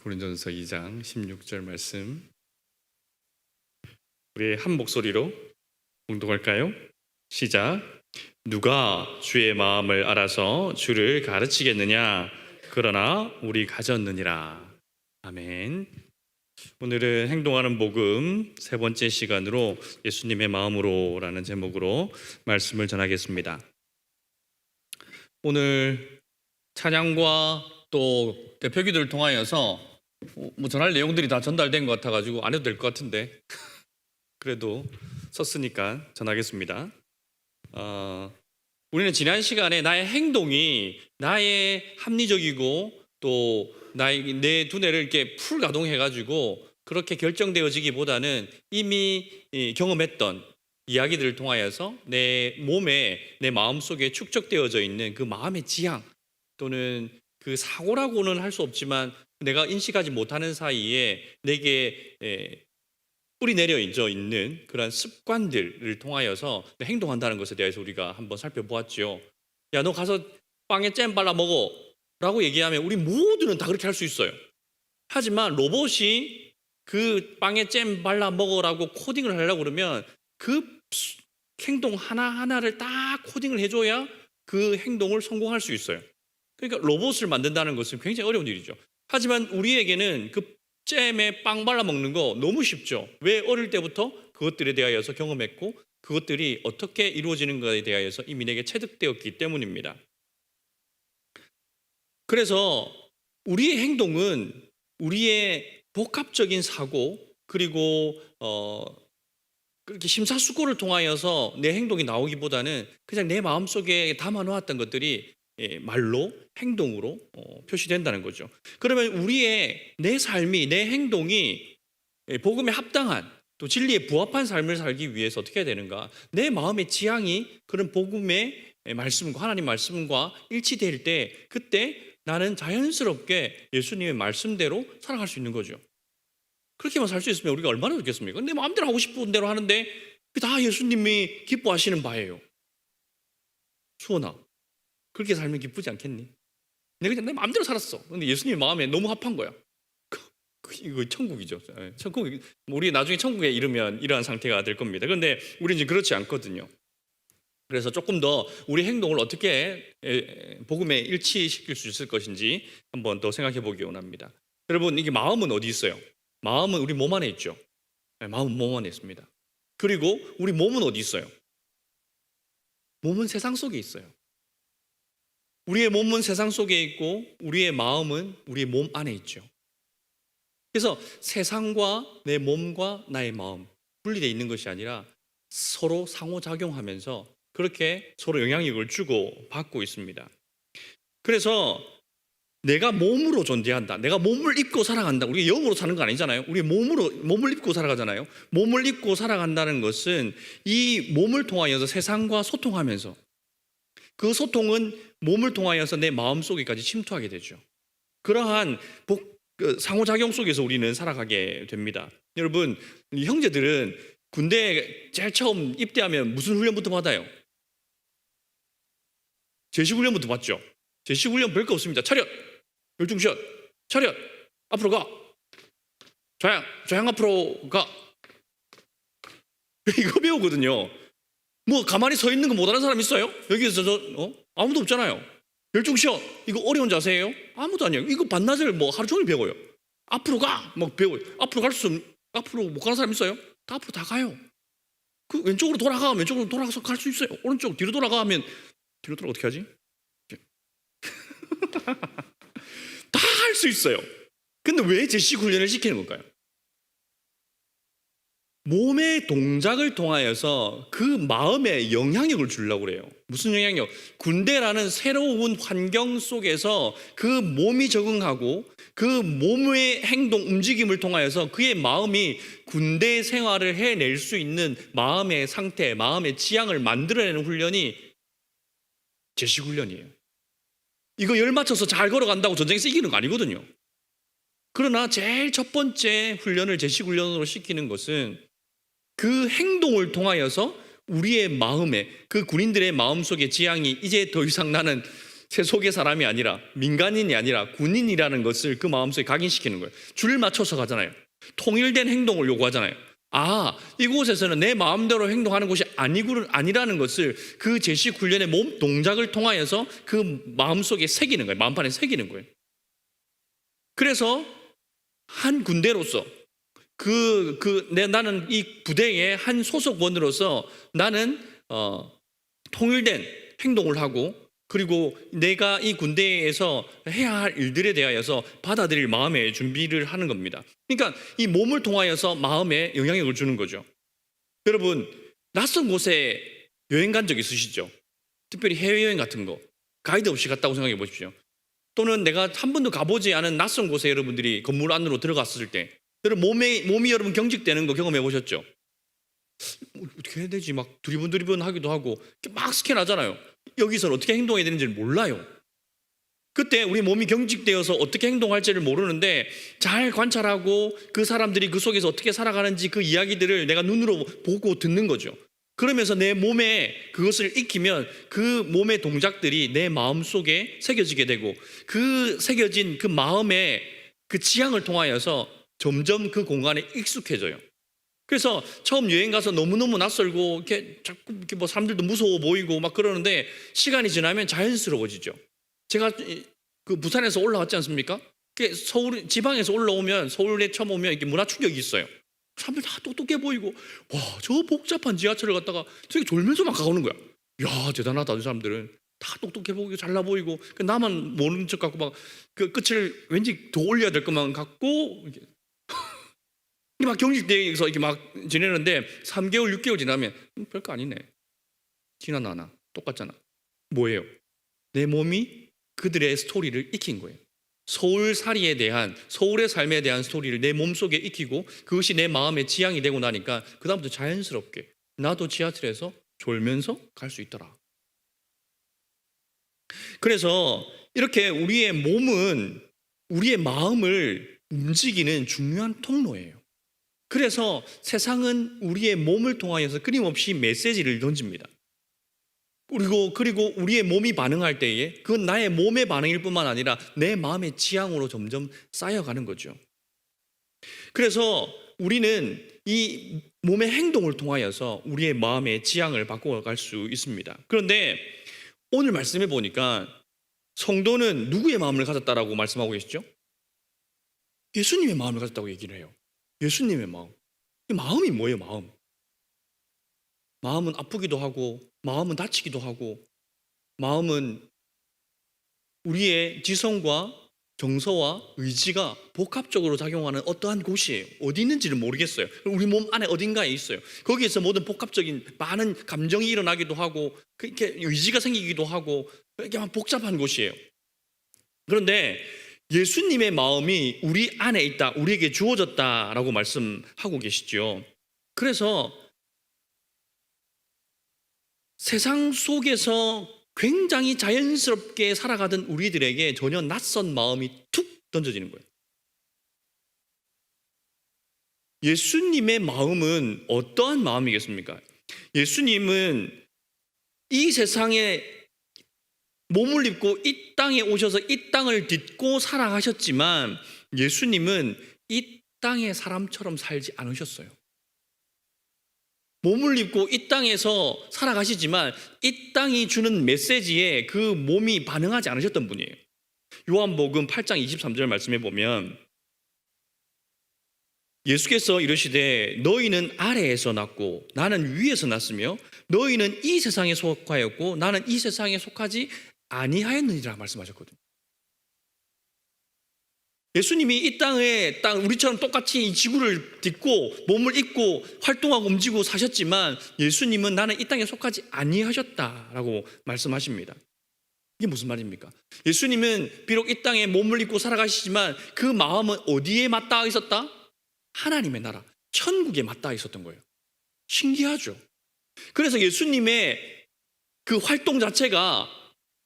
고린도전서 2장 16절 말씀, 우리 한 목소리로 봉독할까요? 시작. 누가 주의 마음을 알아서 주를 가르치겠느냐? 그러나 우리 가졌느니라. 아멘. 오늘은 행동하는 복음 세 번째 시간으로 예수님의 마음으로라는 제목으로 말씀을 전하겠습니다. 오늘 찬양과 또 대표기도를 통하여서 전할 내용들이 다 전달된 것 같아가지고 안 해도 될 것 같은데 그래도 썼으니까 전하겠습니다. 우리는 지난 시간에 나의 행동이 나의 합리적이고 또 내 두뇌를 이렇게 풀 가동해가지고 그렇게 결정되어지기보다는 이미 경험했던 이야기들을 통하여서 내 몸에, 내 마음속에 축적되어져 있는 그 마음의 지향 또는 그 사고라고는 할 수 없지만 내가 인식하지 못하는 사이에 내게 뿌리 내려져 있는 그런 습관들을 통하여서 행동한다는 것에 대해서 우리가 한번 살펴보았죠. 야, 너 가서 빵에 잼 발라 먹어 라고 얘기하면 우리 모두는 다 그렇게 할 수 있어요. 하지만 로봇이 그 빵에 잼 발라 먹어라고 코딩을 하려고 그러면 그 행동 하나하나를 딱 코딩을 해줘야 그 행동을 성공할 수 있어요. 그러니까 로봇을 만든다는 것은 굉장히 어려운 일이죠. 하지만 우리에게는 그 잼에 빵 발라 먹는 거 너무 쉽죠. 왜? 어릴 때부터 그것들에 대하여서 경험했고 그것들이 어떻게 이루어지는 것에 대하여서 이미 내게 체득되었기 때문입니다. 그래서 우리의 행동은 우리의 복합적인 사고 그리고 그렇게 심사숙고를 통하여서 내 행동이 나오기보다는 그냥 내 마음속에 담아놓았던 것들이 말로, 행동으로 표시된다는 거죠. 그러면 우리의 내 삶이, 내 행동이 복음에 합당한 또 진리에 부합한 삶을 살기 위해서 어떻게 해야 되는가? 내 마음의 지향이 그런 복음의 말씀과 하나님 말씀과 일치될 때 그때 나는 자연스럽게 예수님의 말씀대로 살아갈 수 있는 거죠. 그렇게만 살 수 있으면 우리가 얼마나 좋겠습니까? 내 마음대로 하고 싶은 대로 하는데 그게 다 예수님이 기뻐하시는 바예요. 수원아, 그렇게 살면 기쁘지 않겠니? 내가 그냥 내 마음대로 살았어. 근데 예수님 마음에 너무 합한 거야. 이거 천국이죠. 천국, 우리 나중에 천국에 이르면 이러한 상태가 될 겁니다. 그런데 우리는 이제 그렇지 않거든요. 그래서 조금 더 우리 행동을 어떻게 복음에 일치시킬 수 있을 것인지 한번 더 생각해 보기 원합니다. 여러분, 이게 마음은 어디 있어요? 마음은 우리 몸 안에 있죠. 마음은 몸 안에 있습니다. 그리고 우리 몸은 어디 있어요? 몸은 세상 속에 있어요. 우리의 몸은 세상 속에 있고 우리의 마음은 우리의 몸 안에 있죠. 그래서 세상과 내 몸과 나의 마음 분리되어 있는 것이 아니라 서로 상호작용하면서 그렇게 서로 영향력을 주고 받고 있습니다. 그래서 내가 몸으로 존재한다. 내가 몸을 입고 살아간다. 우리가 영으로 사는 거 아니잖아요. 우리 몸을 입고 살아가잖아요. 몸을 입고 살아간다는 것은 이 몸을 통하여서 세상과 소통하면서 그 소통은 몸을 통하여서 내 마음속에까지 침투하게 되죠. 그러한 상호작용 속에서 우리는 살아가게 됩니다. 여러분, 형제들은 군대에 제일 처음 입대하면 무슨 훈련부터 받아요? 제시훈련부터 받죠. 제시훈련 별거 없습니다. 차렷, 열중시ot, 차렷, 앞으로 가, 좌양 앞으로 가. 이거 배우거든요. 뭐 가만히 서 있는 거 못하는 사람 있어요? 여기서 아무도 없잖아요. 열중시ot, 이거 어려운 자세예요? 아무도 아니에요. 이거 반나절 뭐 하루 종일 배워요. 앞으로 가, 막 배워요. 앞으로 못 가는 사람 있어요? 다 앞으로 다 가요. 그 왼쪽으로 돌아가서 갈 수 있어요. 오른쪽 뒤로 돌아가면 뒤로 돌아 어떻게 하지? 다 할 수 있어요. 근데 왜 제시 훈련을 시키는 걸까요? 몸의 동작을 통하여서 그 마음에 영향력을 주려고 그래요. 무슨 영향력? 군대라는 새로운 환경 속에서 그 몸이 적응하고 그 몸의 행동, 움직임을 통하여서 그의 마음이 군대 생활을 해낼 수 있는 마음의 상태, 마음의 지향을 만들어내는 훈련이 제시훈련이에요. 이거 열 맞춰서 잘 걸어간다고 전쟁에서 이기는 거 아니거든요. 그러나 제일 첫 번째 훈련을 제시훈련으로 시키는 것은 그 행동을 통하여서 우리의 마음에 그 군인들의 마음속의 지향이 이제 더 이상 나는 세속의 사람이 아니라 민간인이 아니라 군인이라는 것을 그 마음속에 각인시키는 거예요. 줄 맞춰서 가잖아요. 통일된 행동을 요구하잖아요. 아, 이곳에서는 내 마음대로 행동하는 곳이 아니라는 것을 그 제식 훈련의 몸 동작을 통하여서 그 마음속에 새기는 거예요. 마음판에 새기는 거예요. 그래서 한 군대로서 나는 이 부대의 한 소속원으로서 나는 통일된 행동을 하고, 그리고 내가 이 군대에서 해야 할 일들에 대하여서 받아들일 마음의 준비를 하는 겁니다. 그러니까 이 몸을 통하여서 마음에 영향력을 주는 거죠. 여러분, 낯선 곳에 여행 간 적 있으시죠? 특별히 해외여행 같은 거 가이드 없이 갔다고 생각해 보십시오. 또는 내가 한 번도 가보지 않은 낯선 곳에 여러분들이 건물 안으로 들어갔을 때 여러분 몸이 여러분 경직되는 거 경험해 보셨죠? 어떻게 해야 되지? 막 두리번두리번 하기도 하고 막 스캔하잖아요. 여기서는 어떻게 행동해야 되는지를 몰라요. 그때 우리 몸이 경직되어서 어떻게 행동할지를 모르는데 잘 관찰하고 그 사람들이 그 속에서 어떻게 살아가는지 그 이야기들을 내가 눈으로 보고 듣는 거죠. 그러면서 내 몸에 그것을 익히면 그 몸의 동작들이 내 마음 속에 새겨지게 되고, 그 새겨진 그 마음의 그 지향을 통하여서 점점 그 공간에 익숙해져요. 그래서 처음 여행 가서 너무너무 낯설고 이렇게 자꾸 이렇게 뭐 사람들도 무서워 보이고 막 그러는데 시간이 지나면 자연스러워지죠. 제가 그 부산에서 올라왔지 않습니까? 서울 지방에서 올라오면, 서울에 처음 오면 이렇게 문화 충격이 있어요. 사람들 다 똑똑해 보이고, 와, 저 복잡한 지하철을 갔다가 저기 졸면서 막 가오는 거야. 야, 대단하다. 이 사람들은 다 똑똑해 보이고 잘나 보이고, 나만 모르는 척 갖고 막 그 끝을 왠지 더 올려야 될 것만 갖고 이렇게 막 경직되어서 이렇게 막 지내는데 3개월, 6개월 지나면 별거 아니네. 지나나 똑같잖아. 뭐예요? 내 몸이 그들의 스토리를 익힌 거예요. 서울살이에 대한, 서울의 삶에 대한 스토리를 내 몸속에 익히고 그것이 내 마음의 지향이 되고 나니까 그 다음부터 자연스럽게 나도 지하철에서 졸면서 갈 수 있더라. 그래서 이렇게 우리의 몸은 우리의 마음을 움직이는 중요한 통로예요. 그래서 세상은 우리의 몸을 통하여서 끊임없이 메시지를 던집니다. 그리고 우리의 몸이 반응할 때에 그건 나의 몸의 반응일 뿐만 아니라 내 마음의 지향으로 점점 쌓여가는 거죠. 그래서 우리는 이 몸의 행동을 통하여서 우리의 마음의 지향을 바꿔갈 수 있습니다. 그런데 오늘 말씀해 보니까 성도는 누구의 마음을 가졌다라고 말씀하고 계시죠? 예수님의 마음을 가졌다고 얘기를 해요. 예수님의 마음. 이 마음이 뭐예요? 마음은 아프기도 하고, 마음은 다치기도 하고, 마음은 우리의 지성과 정서와 의지가 복합적으로 작용하는 어떠한 곳이에요. 어디 있는지를 모르겠어요. 우리 몸 안에 어딘가에 있어요. 거기에서 모든 복합적인 많은 감정이 일어나기도 하고, 이렇게 의지가 생기기도 하고, 이렇게 복잡한 곳이에요. 그런데 예수님의 마음이 우리 안에 있다, 우리에게 주어졌다라고 말씀하고 계시죠. 그래서 세상 속에서 굉장히 자연스럽게 살아가던 우리들에게 전혀 낯선 마음이 툭 던져지는 거예요. 예수님의 마음은 어떠한 마음이겠습니까? 예수님은 이 세상에 몸을 입고 이 땅에 오셔서 이 땅을 딛고 살아가셨지만 예수님은 이 땅의 사람처럼 살지 않으셨어요. 몸을 입고 이 땅에서 살아가시지만 이 땅이 주는 메시지에 그 몸이 반응하지 않으셨던 분이에요. 요한복음 8장 23절 말씀해 보면 예수께서 이르시되 너희는 아래에서 났고 나는 위에서 났으며 너희는 이 세상에 속하였고 나는 이 세상에 속하지 아니하였느니라 말씀하셨거든요. 예수님이 이 땅에 우리처럼 똑같이 이 지구를 딛고 몸을 입고 활동하고 움직이고 사셨지만 예수님은 나는 이 땅에 속하지 아니하셨다라고 말씀하십니다. 이게 무슨 말입니까? 예수님은 비록 이 땅에 몸을 입고 살아가시지만 그 마음은 어디에 맞닿아 있었다? 하나님의 나라, 천국에 맞닿아 있었던 거예요. 신기하죠? 그래서 예수님의 그 활동 자체가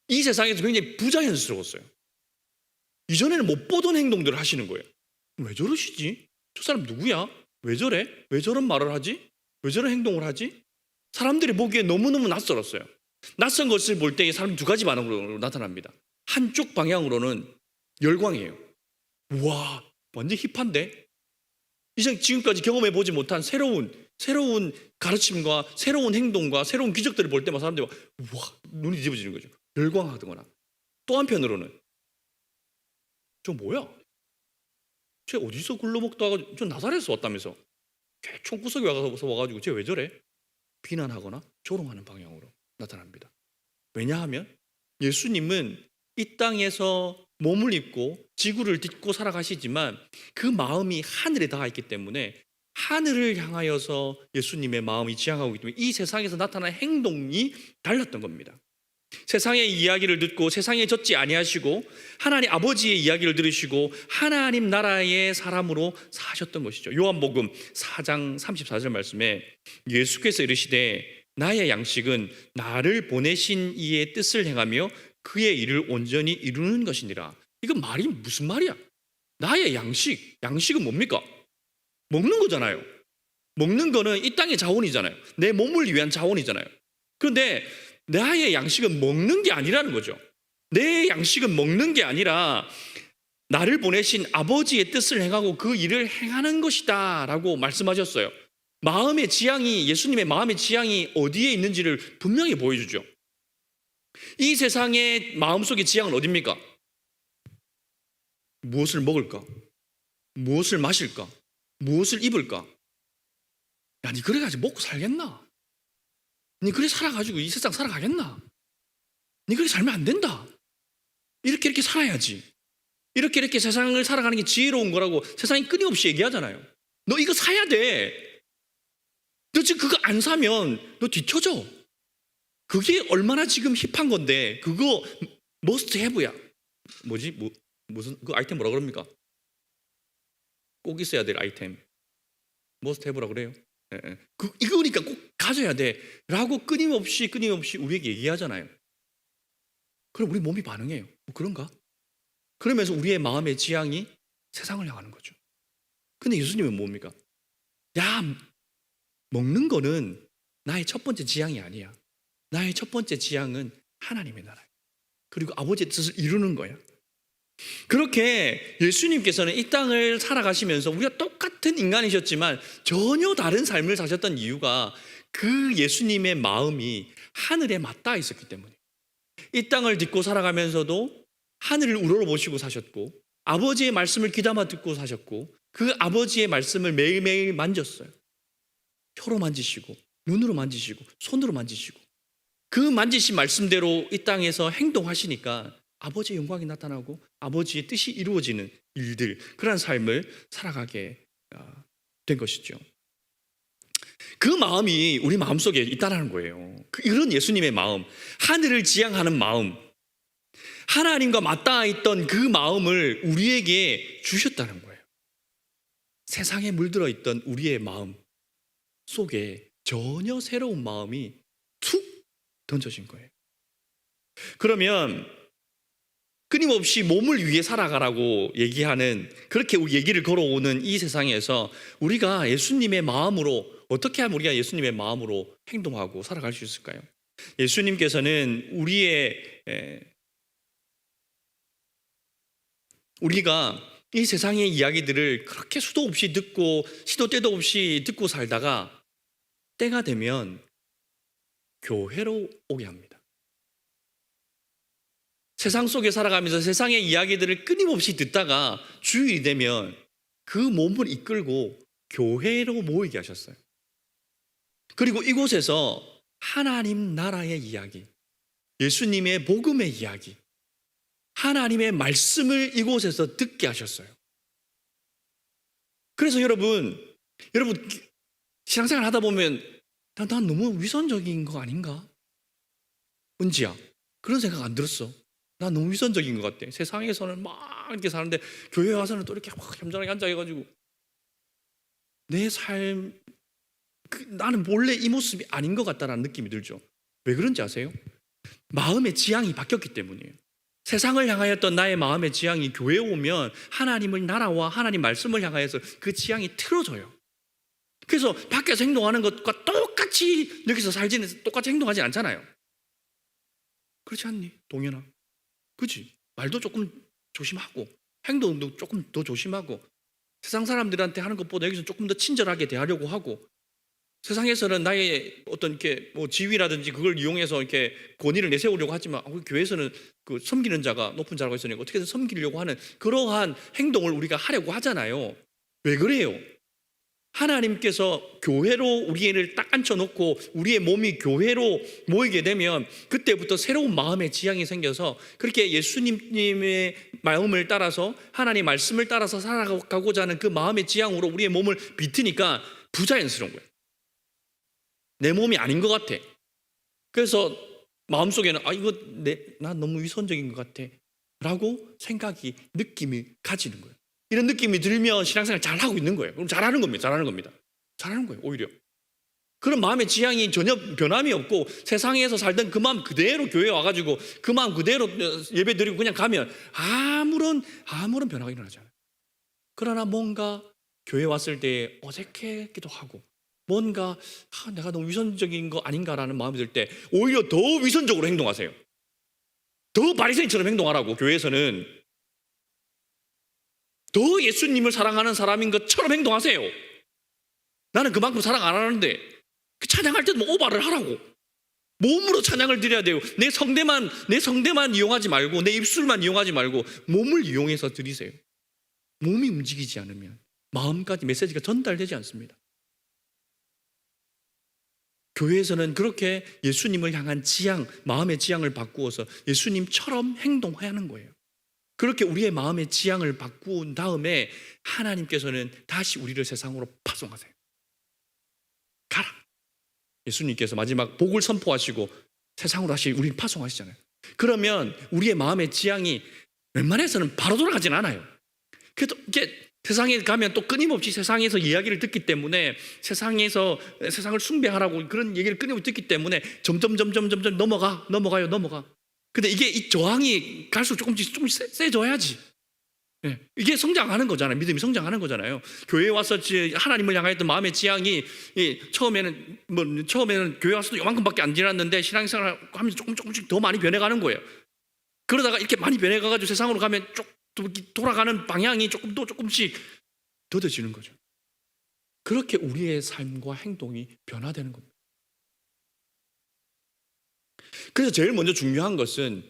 이 세상에서 굉장히 부자연스러웠어요. 이전에는 못 보던 행동들을 하시는 거예요. 왜 저러시지? 저 사람 누구야? 왜 저래? 왜 저런 말을 하지? 왜 저런 행동을 하지? 사람들이 보기에 너무너무 낯설었어요. 낯선 것을 볼 때 사람이 두 가지 반응으로 나타납니다. 한쪽 방향으로는 열광이에요. 와, 완전 힙한데? 이상 지금까지 경험해 보지 못한 새로운 가르침과 새로운 행동과 새로운 기적들을 볼 때마다 사람들이 와, 눈이 뒤집어지는 거죠. 열광하거나. 또 한편으로는 저 뭐야? 쟤 어디서 굴러먹다 가지고 저 나사렛에서 왔다면서 걔 총구석에 와가지고 쟤 왜 저래? 비난하거나 조롱하는 방향으로 나타납니다. 왜냐하면 예수님은 이 땅에서 몸을 입고 지구를 딛고 살아가시지만 그 마음이 하늘에 닿아 있기 때문에 하늘을 향하여서 예수님의 마음이 지향하고 있기 때문에 이 세상에서 나타나는 행동이 달랐던 겁니다. 세상의 이야기를 듣고 세상에 젖지 아니하시고 하나님 아버지의 이야기를 들으시고 하나님 나라의 사람으로 사셨던 것이죠. 요한복음 4장 34절 말씀에 예수께서 이르시되 나의 양식은 나를 보내신 이의 뜻을 행하며 그의 일을 온전히 이루는 것이니라. 이건 말이 무슨 말이야? 나의 양식은 뭡니까? 먹는 거잖아요. 먹는 거는 이 땅의 자원이잖아요. 내 몸을 위한 자원이잖아요. 그런데 나의 양식은 먹는 게 아니라는 거죠. 내 양식은 먹는 게 아니라 나를 보내신 아버지의 뜻을 행하고 그 일을 행하는 것이다 라고 말씀하셨어요. 마음의 지향이, 예수님의 마음의 지향이 어디에 있는지를 분명히 보여주죠. 이 세상의 마음속의 지향은 어디입니까? 무엇을 먹을까? 무엇을 마실까? 무엇을 입을까? 야, 니 그래가지고 먹고 살겠나? 니 그래 살아가지고 이 세상 살아가겠나? 니 그렇게 살면 안 된다. 이렇게 살아야지. 이렇게 세상을 살아가는 게 지혜로운 거라고 세상이 끊임없이 얘기하잖아요. 너 이거 사야 돼. 너 지금 그거 안 사면 너 뒤쳐져. 그게 얼마나 지금 힙한 건데 그거 must have야. 무슨 그 아이템 뭐라 그럽니까? 꼭 있어야 될 아이템. must have라 그래요. 이거니까 꼭 가져야 돼 라고 끊임없이 우리에게 얘기하잖아요. 그럼 우리 몸이 반응해요. 그런가? 그러면서 우리의 마음의 지향이 세상을 향하는 거죠. 근데 예수님은 뭡니까? 야, 먹는 거는 나의 첫 번째 지향이 아니야. 나의 첫 번째 지향은 하나님의 나라야. 그리고 아버지의 뜻을 이루는 거야. 그렇게 예수님께서는 이 땅을 살아가시면서 우리가 똑같은 인간이셨지만 전혀 다른 삶을 사셨던 이유가 그 예수님의 마음이 하늘에 맞닿아 있었기 때문이에요. 이 땅을 딛고 살아가면서도 하늘을 우러러보시고 사셨고 아버지의 말씀을 귀담아 듣고 사셨고 그 아버지의 말씀을 매일매일 만졌어요. 혀로 만지시고 눈으로 만지시고 손으로 만지시고 그 만지신 말씀대로 이 땅에서 행동하시니까 아버지의 영광이 나타나고 아버지의 뜻이 이루어지는 일들, 그런 삶을 살아가게 된 것이죠. 그 마음이 우리 마음속에 있다는 거예요. 이런 예수님의 마음, 하늘을 지향하는 마음, 하나님과 맞닿아 있던 그 마음을 우리에게 주셨다는 거예요. 세상에 물들어 있던 우리의 마음 속에 전혀 새로운 마음이 툭 던져진 거예요. 그러면 끊임없이 몸을 위해 살아가라고 얘기하는, 그렇게 얘기를 걸어오는 이 세상에서 우리가 예수님의 마음으로, 어떻게 하면 우리가 예수님의 마음으로 행동하고 살아갈 수 있을까요? 예수님께서는 우리가 이 세상의 이야기들을 그렇게 수도 없이 듣고 시도 때도 없이 듣고 살다가 때가 되면 교회로 오게 합니다. 세상 속에 살아가면서 세상의 이야기들을 끊임없이 듣다가 주일이 되면 그 몸을 이끌고 교회로 모이게 하셨어요. 그리고 이곳에서 하나님 나라의 이야기, 예수님의 복음의 이야기, 하나님의 말씀을 이곳에서 듣게 하셨어요. 그래서 여러분 신앙생활 하다 보면 난 너무 위선적인 거 아닌가? 은지야, 그런 생각 안 들었어? 난 너무 위선적인 것 같아. 세상에서는 막 이렇게 사는데 교회 와서는 또 이렇게 막 겸손하게 앉아가지고 내 삶, 나는 원래 이 모습이 아닌 것 같다는 느낌이 들죠. 왜 그런지 아세요? 마음의 지향이 바뀌었기 때문이에요. 세상을 향하였던 나의 마음의 지향이 교회에 오면 하나님의 나라와 하나님 말씀을 향하여서 그 지향이 틀어져요. 그래서 밖에서 행동하는 것과 똑같이 여기서 살지는 똑같이 행동하지 않잖아요. 그렇지 않니? 동현아. 그지? 말도 조금 조심하고 행동도 조금 더 조심하고 세상 사람들한테 하는 것보다 여기서 조금 더 친절하게 대하려고 하고 세상에서는 나의 어떤 이렇게 뭐 지위라든지 그걸 이용해서 이렇게 권위를 내세우려고 하지만 교회에서는 그 섬기는 자가 높은 자라고 했으니까 어떻게든 섬기려고 하는 그러한 행동을 우리가 하려고 하잖아요. 왜 그래요? 하나님께서 교회로 우리를 딱 앉혀놓고 우리의 몸이 교회로 모이게 되면 그때부터 새로운 마음의 지향이 생겨서 그렇게 예수님의 마음을 따라서 하나님의 말씀을 따라서 살아가고자 하는 그 마음의 지향으로 우리의 몸을 비트니까 부자연스러운 거예요. 내 몸이 아닌 것 같아. 그래서 마음속에는 난 너무 위선적인 것 같아 라고 생각이 느낌이 가지는 거예요. 이런 느낌이 들면 신앙생활 잘하고 있는 거예요. 그럼 잘하는 겁니다. 잘하는 거예요. 오히려 그런 마음의 지향이 전혀 변함이 없고 세상에서 살던 그 마음 그대로 교회에 와가지고 그 마음 그대로 예배 드리고 그냥 가면 아무런 변화가 일어나지 않아요. 그러나 뭔가 교회 왔을 때 어색하기도 하고 뭔가 내가 너무 위선적인 거 아닌가라는 마음이 들 때 오히려 더 위선적으로 행동하세요. 더 바리새인처럼 행동하라고. 교회에서는 더 예수님을 사랑하는 사람인 것처럼 행동하세요. 나는 그만큼 사랑 안 하는데 찬양할 때도 뭐 오바를 하라고. 몸으로 찬양을 드려야 돼요. 내 성대만 이용하지 말고 내 입술만 이용하지 말고 몸을 이용해서 드리세요. 몸이 움직이지 않으면 마음까지 메시지가 전달되지 않습니다. 교회에서는 그렇게 예수님을 향한 지향, 마음의 지향을 바꾸어서 예수님처럼 행동해야 하는 거예요. 그렇게 우리의 마음의 지향을 바꾼 다음에 하나님께서는 다시 우리를 세상으로 파송하세요. 가라. 예수님께서 마지막 복을 선포하시고 세상으로 다시 우리를 파송하시잖아요. 그러면 우리의 마음의 지향이 웬만해서는 바로 돌아가진 않아요. 그래도 이게 세상에 가면 또 끊임없이 세상에서 이야기를 듣기 때문에 세상에서 세상을 숭배하라고 그런 얘기를 끊임없이 듣기 때문에 점점 넘어가요. 근데 이게 이 저항이 갈수록 조금씩 세져야지. 네. 이게 성장하는 거잖아요. 믿음이 성장하는 거잖아요. 교회에 와서 하나님을 향하였던 마음의 지향이 처음에는 교회 와서도 요만큼밖에 안 지났는데 신앙생활 하면서 조금씩 더 많이 변해가는 거예요. 그러다가 이렇게 많이 변해가가지고 세상으로 가면 돌아가는 방향이 조금씩 더뎌지는 거죠. 그렇게 우리의 삶과 행동이 변화되는 겁니다. 그래서 제일 먼저 중요한 것은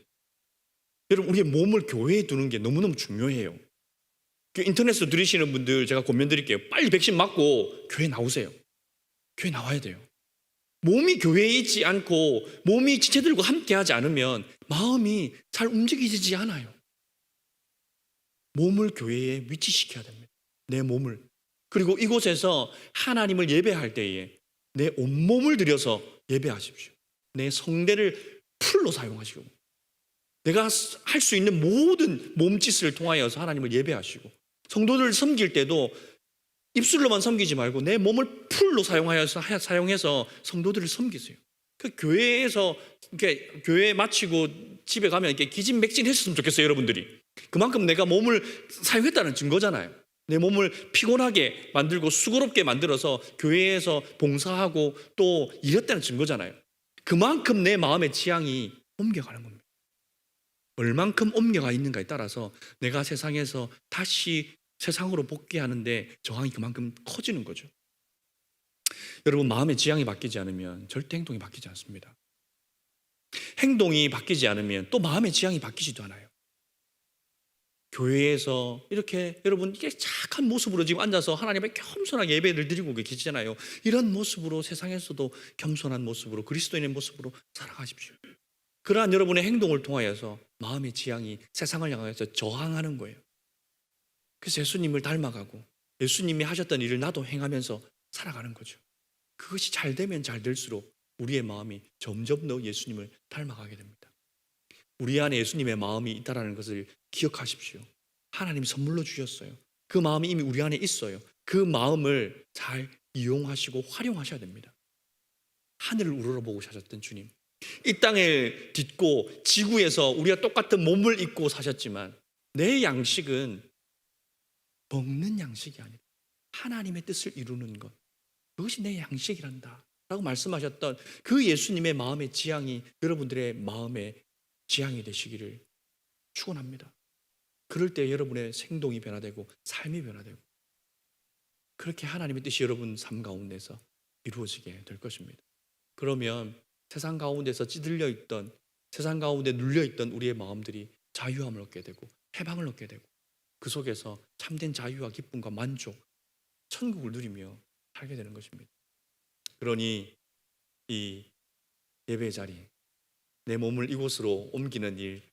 여러분 우리의 몸을 교회에 두는 게 너무너무 중요해요. 인터넷으로 들으시는 분들 제가 권면 드릴게요. 빨리 백신 맞고 교회 나오세요. 교회 나와야 돼요. 몸이 교회에 있지 않고 몸이 지체들과 함께하지 않으면 마음이 잘 움직이지 않아요. 몸을 교회에 위치시켜야 됩니다. 내 몸을. 그리고 이곳에서 하나님을 예배할 때에 내 온몸을 들여서 예배하십시오. 내 성대를 풀로 사용하시고 내가 할 수 있는 모든 몸짓을 통하여서 하나님을 예배하시고 성도들을 섬길 때도 입술로만 섬기지 말고 내 몸을 풀로 사용해서 성도들을 섬기세요. 그 교회에서 이렇게 교회 마치고 집에 가면 이렇게 기진맥진 했으면 좋겠어요, 여러분들이. 그만큼 내가 몸을 사용했다는 증거잖아요. 내 몸을 피곤하게 만들고 수고롭게 만들어서 교회에서 봉사하고 또 일했다는 증거잖아요. 그만큼 내 마음의 지향이 옮겨가는 겁니다. 얼만큼 옮겨가 있는가에 따라서 내가 세상에서 다시 세상으로 복귀하는데 저항이 그만큼 커지는 거죠. 여러분 마음의 지향이 바뀌지 않으면 절대 행동이 바뀌지 않습니다. 행동이 바뀌지 않으면 또 마음의 지향이 바뀌지도 않아요. 교회에서 이렇게 여러분 이게 착한 모습으로 지금 앉아서 하나님의 겸손하게 예배를 드리고 계시잖아요. 이런 모습으로 세상에서도 겸손한 모습으로 그리스도인의 모습으로 살아가십시오. 그러한 여러분의 행동을 통하여서 마음의 지향이 세상을 향해서 저항하는 거예요. 그래서 예수님을 닮아가고 예수님이 하셨던 일을 나도 행하면서 살아가는 거죠. 그것이 잘 되면 잘 될수록 우리의 마음이 점점 더 예수님을 닮아가게 됩니다. 우리 안에 예수님의 마음이 있다는 것을 기억하십시오. 하나님이 선물로 주셨어요. 그 마음이 이미 우리 안에 있어요. 그 마음을 잘 이용하시고 활용하셔야 됩니다. 하늘을 우러러보고 사셨던 주님, 이 땅을 딛고 지구에서 우리가 똑같은 몸을 입고 사셨지만 내 양식은 먹는 양식이 아니다. 하나님의 뜻을 이루는 것, 그것이 내 양식이란다 라고 말씀하셨던 그 예수님의 마음의 지향이 여러분들의 마음에 지향이 되시기를 축원합니다. 그럴 때 여러분의 행동이 변화되고 삶이 변화되고 그렇게 하나님의 뜻이 여러분 삶 가운데서 이루어지게 될 것입니다. 그러면 세상 가운데서 찌들려 있던, 세상 가운데 눌려 있던 우리의 마음들이 자유함을 얻게 되고 해방을 얻게 되고 그 속에서 참된 자유와 기쁨과 만족, 천국을 누리며 살게 되는 것입니다. 그러니 이 예배 자리, 내 몸을 이곳으로 옮기는 일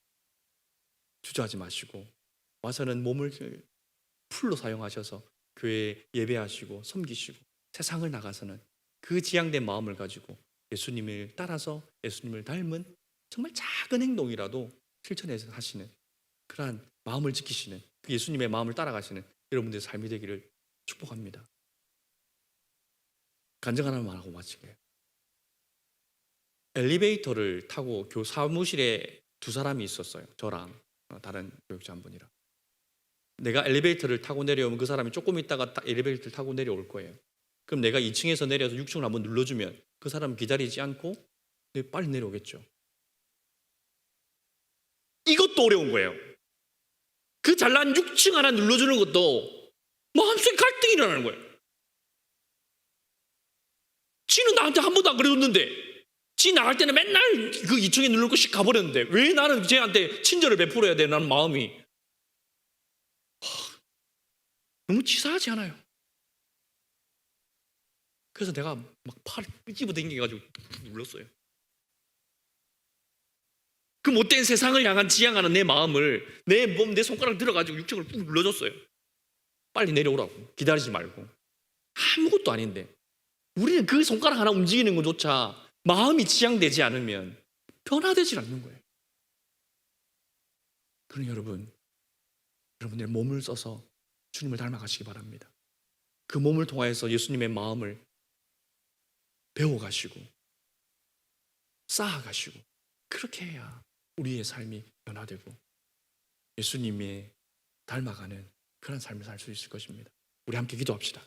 주저하지 마시고 와서는 몸을 풀로 사용하셔서 교회에 예배하시고 섬기시고 세상을 나가서는 그 지향된 마음을 가지고 예수님을 따라서 예수님을 닮은 정말 작은 행동이라도 실천해서 하시는 그러한 마음을 지키시는 그 예수님의 마음을 따라가시는 여러분들의 삶이 되기를 축복합니다. 간증 하나만 하고 마치게요. 엘리베이터를 타고 사무실에 두 사람이 있었어요. 저랑 다른 교육자 한 분이랑. 내가 엘리베이터를 타고 내려오면 그 사람이 조금 있다가 엘리베이터를 타고 내려올 거예요. 그럼 내가 2층에서 내려서 6층을 한번 눌러주면 그 사람은 기다리지 않고 빨리 내려오겠죠. 이것도 어려운 거예요. 그 잘난 6층 하나 눌러주는 것도 마음속에 갈등이 일어나는 거예요. 지는 나한테 한 번도 안 그래줬는데 지 나갈 때는 맨날 그 2층에 누를 곳씩 가버렸는데 왜 나는 쟤한테 친절을 베풀어야 돼? 나는 마음이 너무 치사하지 않아요? 그래서 내가 막 팔을 삐집어 당겨가지고 눌렀어요. 그 못된 세상을 향한 지향하는 내 마음을 내 몸, 내 손가락 들어가지고 6층을 꾹 눌러줬어요. 빨리 내려오라고. 기다리지 말고. 아무것도 아닌데 우리는 그 손가락 하나 움직이는 것조차 마음이 지향되지 않으면 변화되지 않는 거예요. 그러니 여러분의 몸을 써서 주님을 닮아가시기 바랍니다. 그 몸을 통하여서 예수님의 마음을 배워가시고 쌓아가시고 그렇게 해야 우리의 삶이 변화되고 예수님의 닮아가는 그런 삶을 살 수 있을 것입니다. 우리 함께 기도합시다.